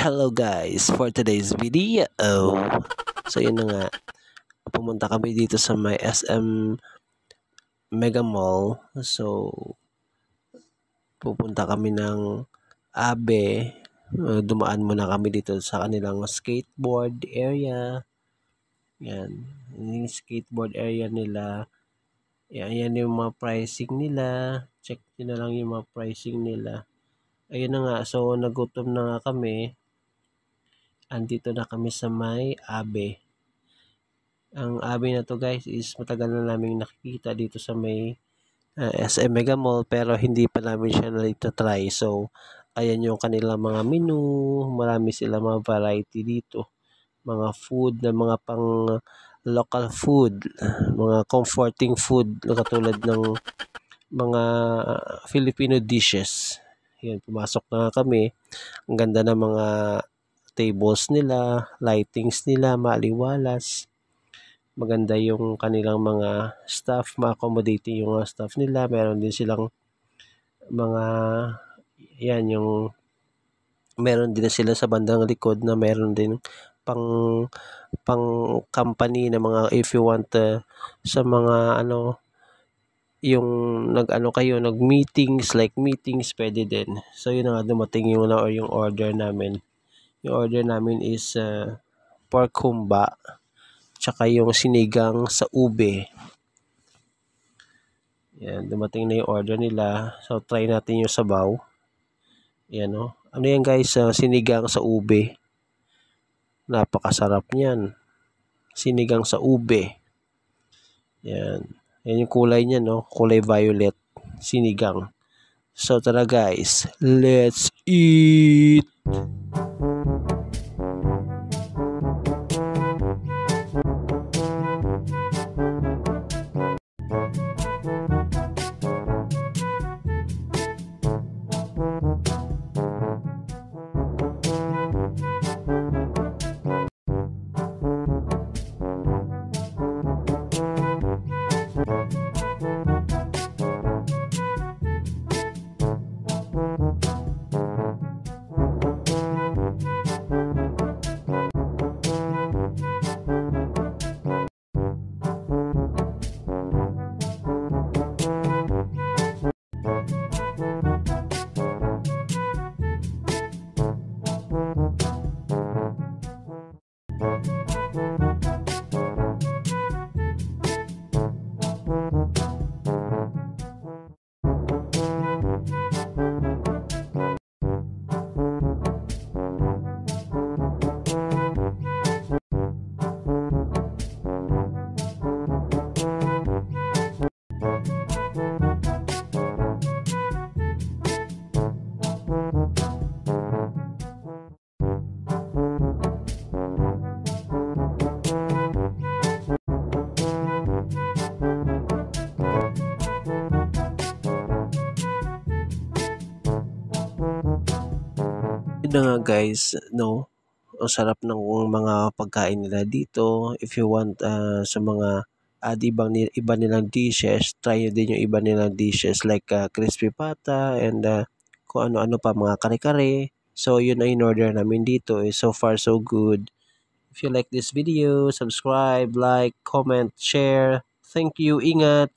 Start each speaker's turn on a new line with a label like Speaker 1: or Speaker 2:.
Speaker 1: Hello guys, for today's video, so yun na nga, pumunta kami dito sa may SM Mega Mall. So pupunta kami ng Abe. Dumaan muna kami dito sa kanilang skateboard area. Yan, yung skateboard area nila. Yan yung mga pricing nila. Check nyo na lang yung mga pricing nila. Ayun na nga, so nagutom na nga kami. Andito na kami sa may Abe. Ang Abe na to guys is matagal na naming nakikita dito sa may SM Mega Mall, pero hindi pa namin siya na-try. So ayan yung kanilang mga menu. Marami sila mga variety dito. Mga food na mga pang local food. Mga comforting food na katulad ng mga Filipino dishes. Yan, pumasok na kami. Ang ganda ng mga tables nila, lightings nila, maliwalas. Maganda yung kanilang mga staff, ma-accommodating yung mga staff nila. Meron din silang mga, yan yung, meron din sila sa bandang likod na meron din pang company na mga, if you want sa mga yung nag-meetings, like meetings, pwede din. So yun na nga, dumating yung order namin. Yung order namin is pork humba, tsaka yung sinigang sa ube. Yan, dumating na yung order nila. So try natin yung sabaw. Yan o. Ano yan guys, sinigang sa ube. Napakasarap niyan. Sinigang sa ube. Yan. Yan yung kulay niya, no? Kulay violet. Sinigang. So tara guys, let's eat! Yun na nga guys, no? Ang sarap ng mga pagkain nila dito. If you want sa mga iba nilang dishes, try nyo din yung iba nilang dishes like crispy pata and kung ano-ano pa, mga kare-kare. So yun ang in-order namin dito. So far so good. If you like this video, subscribe, like, comment, share. Thank you. Ingat!